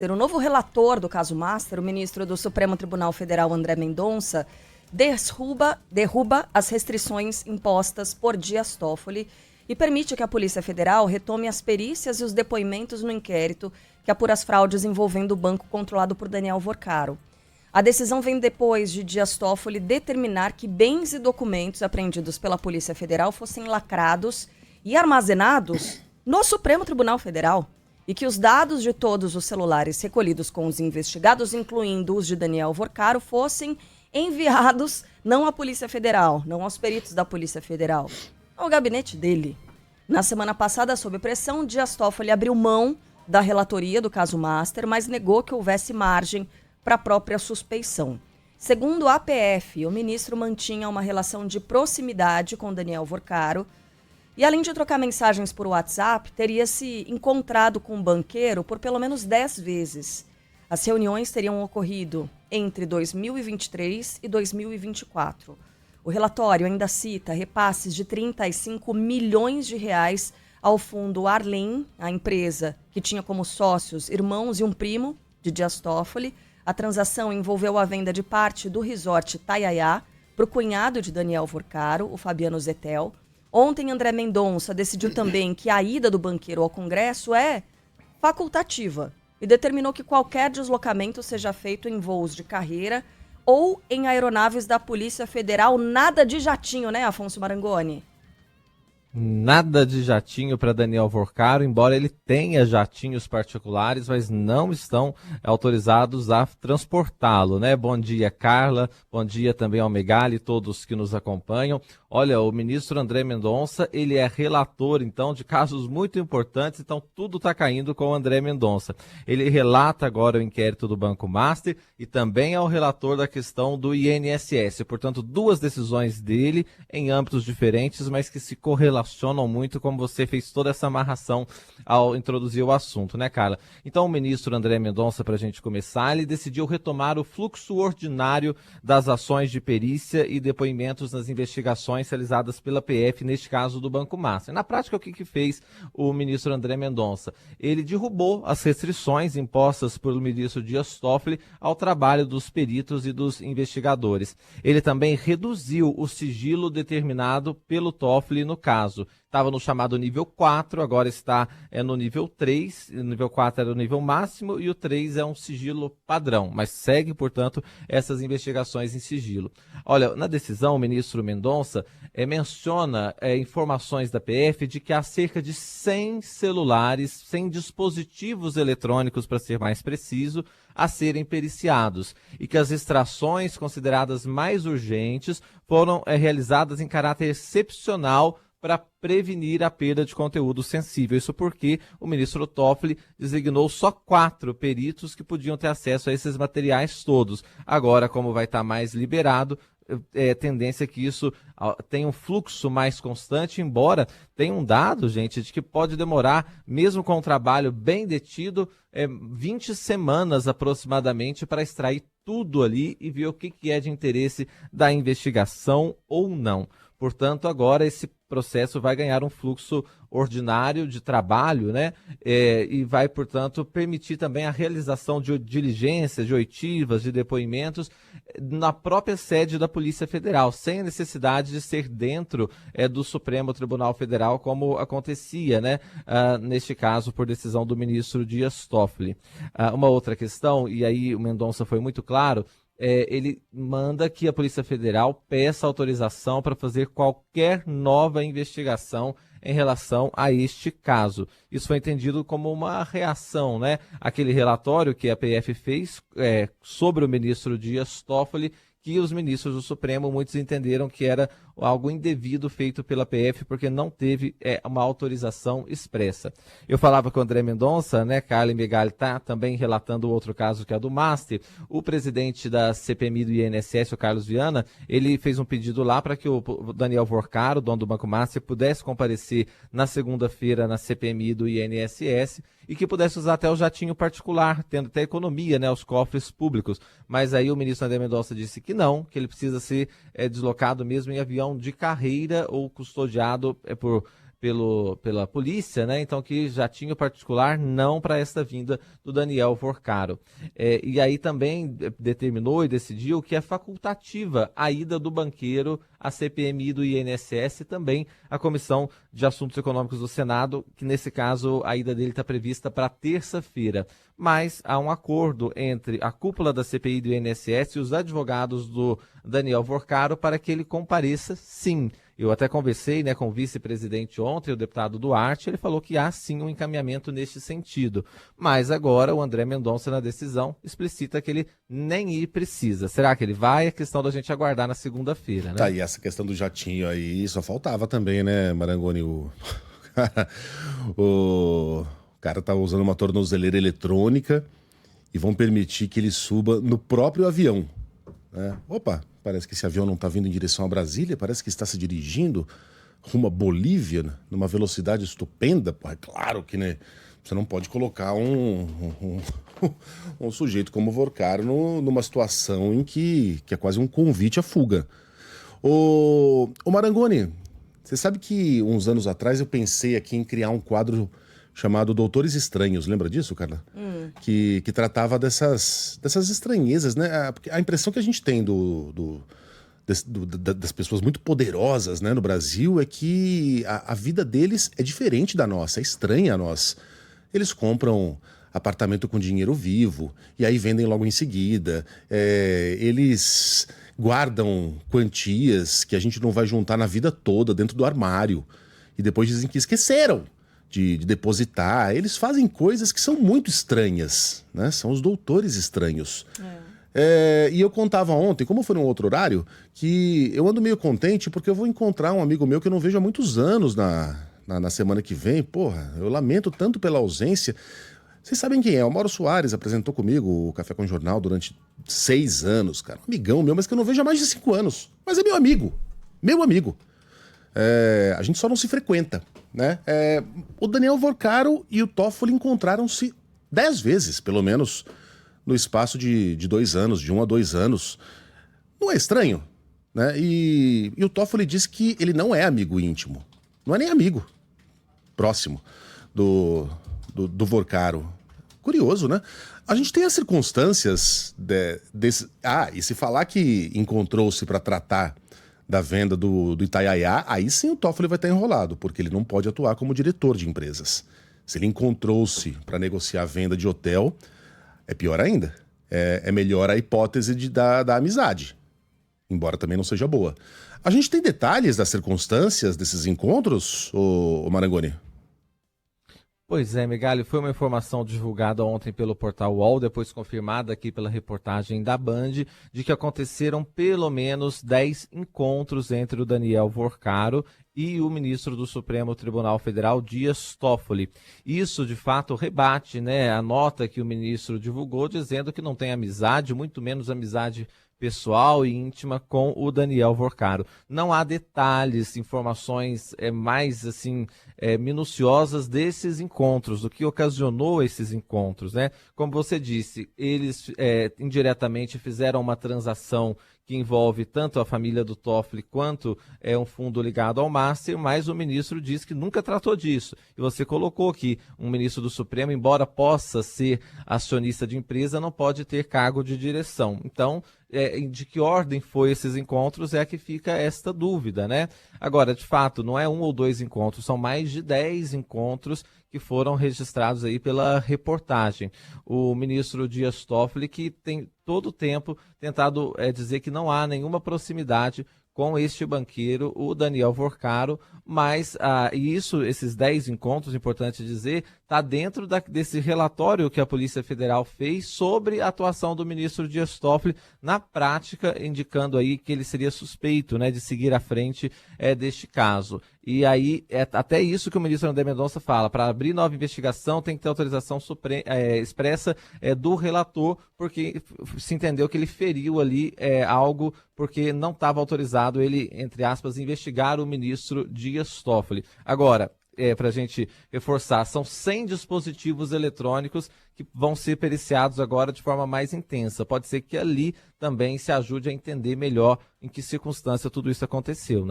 O novo relator do caso Master, o ministro do Supremo Tribunal Federal, André Mendonça, derruba as restrições impostas por Dias Toffoli e permite que a Polícia Federal retome as perícias e os depoimentos no inquérito que apura as fraudes envolvendo o banco controlado por Daniel Vorcaro. A decisão vem depois de Dias Toffoli determinar que bens e documentos apreendidos pela Polícia Federal fossem lacrados e armazenados no Supremo Tribunal Federal e que os dados de todos os celulares recolhidos com os investigados, incluindo os de Daniel Vorcaro, fossem enviados não à Polícia Federal, não aos peritos da Polícia Federal, ao gabinete dele. Na semana passada, sob pressão, Dias Toffoli abriu mão da relatoria do caso Master, mas negou que houvesse margem para a própria suspeição. Segundo a APF, o ministro mantinha uma relação de proximidade com Daniel Vorcaro e, além de trocar mensagens por WhatsApp, teria se encontrado com o banqueiro por pelo menos 10 vezes. As reuniões teriam ocorrido entre 2023 e 2024. O relatório ainda cita repasses de 35 milhões de reais ao fundo Arlen, a empresa que tinha como sócios irmãos e um primo de Dias Toffoli. A transação envolveu a venda de parte do resort Taiaiá para o cunhado de Daniel Vorcaro, o Fabiano Zettel. Ontem, André Mendonça decidiu também que a ida do banqueiro ao Congresso é facultativa e determinou que qualquer deslocamento seja feito em voos de carreira ou em aeronaves da Polícia Federal. Nada de jatinho, né, Afonso Marangoni? Nada de jatinho para Daniel Vorcaro, embora ele tenha jatinhos particulares, mas não estão autorizados a transportá-lo, né? Bom dia, Carla. Bom dia também ao Megali, todos que nos acompanham. Olha, o ministro André Mendonça, ele é relator, então, de casos muito importantes, então tudo está caindo com o André Mendonça. Ele relata agora o inquérito do Banco Master e também é o relator da questão do INSS. Portanto, duas decisões dele em âmbitos diferentes, mas que se correlacionam muito, como você fez toda essa amarração ao introduzir o assunto, né, Carla? Então, o ministro André Mendonça, para a gente começar, ele decidiu retomar o fluxo ordinário das ações de perícia e depoimentos nas investigações realizadas pela PF, neste caso do Banco Master. Na prática, o que fez o ministro André Mendonça? Ele derrubou as restrições impostas pelo ministro Dias Toffoli ao trabalho dos peritos e dos investigadores. Ele também reduziu o sigilo determinado pelo Toffoli no caso. Estava no chamado nível 4, agora está no nível 3, o nível 4 era o nível máximo e o 3 é um sigilo padrão, mas segue, portanto, essas investigações em sigilo. Olha, na decisão, o ministro Mendonça menciona informações da PF de que há cerca de 100 celulares, 100 dispositivos eletrônicos, para ser mais preciso, a serem periciados e que as extrações consideradas mais urgentes foram realizadas em caráter excepcional para prevenir a perda de conteúdo sensível. Isso porque o ministro Toffoli designou só 4 peritos que podiam ter acesso a esses materiais todos. Agora, como vai estar mais liberado, tendência que isso tenha um fluxo mais constante, embora tenha um dado, gente, de que pode demorar, mesmo com um trabalho bem detido, 20 semanas aproximadamente para extrair tudo ali e ver o que é de interesse da investigação ou não. Portanto, agora esse processo vai ganhar um fluxo ordinário de trabalho, né? E vai, portanto, permitir também a realização de diligências, de oitivas, de depoimentos na própria sede da Polícia Federal, sem a necessidade de ser dentro do Supremo Tribunal Federal, como acontecia, né? Neste caso, por decisão do ministro Dias Toffoli. Uma outra questão, e aí o Mendonça foi muito claro, ele manda que a Polícia Federal peça autorização para fazer qualquer nova investigação em relação a este caso. Isso foi entendido como uma reação, né? Aquele relatório que a PF fez sobre o ministro Dias Toffoli, que os ministros do Supremo, muitos entenderam que era algo indevido feito pela PF, porque não teve uma autorização expressa. Eu falava com o André Mendonça, né, Carla Megali está também relatando outro caso que é do Master. O presidente da CPMI do INSS, o Carlos Viana, ele fez um pedido lá para que o Daniel Vorcaro, dono do Banco Master, pudesse comparecer na segunda-feira na CPMI do INSS e que pudesse usar até o jatinho particular, tendo até economia, né, os cofres públicos. Mas aí o ministro André Mendonça disse que não, que ele precisa ser deslocado mesmo em avião de carreira ou custodiado por pela polícia, né? Então que jatinho particular não para esta vinda do Daniel Vorcaro. E aí também determinou e decidiu que é facultativa a ida do banqueiro à CPMI do INSS e também à Comissão de Assuntos Econômicos do Senado, que nesse caso a ida dele está prevista para terça-feira. Mas há um acordo entre a cúpula da CPI do INSS e os advogados do Daniel Vorcaro para que ele compareça, sim. Eu até conversei, né, com o vice-presidente ontem, o deputado Duarte, ele falou que há sim um encaminhamento neste sentido. Mas agora o André Mendonça, na decisão, explicita que ele nem ir precisa. Será que ele vai? É questão da gente aguardar na segunda-feira, né? Tá, e essa questão do jatinho aí só faltava também, né, Marangoni? O cara tá usando uma tornozeleira eletrônica e vão permitir que ele suba no próprio avião, né? Opa, parece que esse avião não está vindo em direção a Brasília, parece que está se dirigindo rumo a Bolívia, né, numa velocidade estupenda. Pô, é claro que, né, você não pode colocar um sujeito como o Vorcaro numa situação em que é quase um convite à fuga. Ô Marangoni, você sabe que uns anos atrás eu pensei aqui em criar um quadro chamado Doutores Estranhos, lembra disso, Carla? Que tratava dessas estranhezas, né? Porque a impressão que a gente tem das pessoas muito poderosas, né, no Brasil é que a vida deles é diferente da nossa, é estranha a nós. Eles compram apartamento com dinheiro vivo e aí vendem logo em seguida. Eles guardam quantias que a gente não vai juntar na vida toda dentro do armário e depois dizem que esqueceram de depositar. Eles fazem coisas que são muito estranhas, né? São os doutores estranhos. E eu contava ontem, como foi num outro horário, que eu ando meio contente porque eu vou encontrar um amigo meu que eu não vejo há muitos anos na semana que vem. Porra, eu lamento tanto pela ausência. Vocês sabem quem é? O Mauro Soares apresentou comigo o Café com Jornal durante 6 anos, cara. Um amigão meu, mas que eu não vejo há mais de 5 anos. Mas é meu amigo. Meu amigo. A gente só não se frequenta, né? O Daniel Vorcaro e o Toffoli encontraram-se 10 vezes, pelo menos, no espaço de 2 anos, de 1 a 2 anos. Não é estranho, né? E o Toffoli disse que ele não é amigo íntimo. Não é nem amigo próximo do Vorcaro. Curioso, né? A gente tem as circunstâncias desse... e se falar que encontrou-se para tratar da venda do Itaiaia, aí sim o Toffoli vai estar enrolado, porque ele não pode atuar como diretor de empresas. Se ele encontrou-se para negociar a venda de hotel, é pior ainda. É melhor a hipótese da amizade, embora também não seja boa. A gente tem detalhes das circunstâncias desses encontros, ô Marangoni? Pois é, Megali, foi uma informação divulgada ontem pelo portal UOL, depois confirmada aqui pela reportagem da Band, de que aconteceram pelo menos 10 encontros entre o Daniel Vorcaro e o ministro do Supremo Tribunal Federal, Dias Toffoli. Isso, de fato, rebate, né, a nota que o ministro divulgou, dizendo que não tem amizade, muito menos amizade pessoal e íntima com o Daniel Vorcaro. Não há detalhes, informações mais assim minuciosas desses encontros, do que ocasionou esses encontros, né? Como você disse, eles indiretamente fizeram uma transação que envolve tanto a família do Toffoli quanto um fundo ligado ao Master, mas o ministro diz que nunca tratou disso. E você colocou que um ministro do Supremo, embora possa ser acionista de empresa, não pode ter cargo de direção. Então, de que ordem foi esses encontros é que fica esta dúvida, né? Agora, de fato, não é 1 ou 2 encontros, são mais de 10 encontros que foram registrados aí pela reportagem. O ministro Dias Toffoli, que tem todo o tempo tentado dizer que não há nenhuma proximidade com este banqueiro, o Daniel Vorcaro, mas esses 10 encontros, importante dizer, está dentro desse relatório que a Polícia Federal fez sobre a atuação do ministro Dias Toffoli na prática, indicando aí que ele seria suspeito, né, de seguir à frente deste caso. E aí, até isso que o ministro André Mendonça fala, para abrir nova investigação tem que ter autorização expressa do relator, porque se entendeu que ele feriu ali algo, porque não estava autorizado ele, entre aspas, investigar o ministro Dias Toffoli. Agora, para a gente reforçar, são 100 dispositivos eletrônicos que vão ser periciados agora de forma mais intensa. Pode ser que ali também se ajude a entender melhor em que circunstância tudo isso aconteceu, né?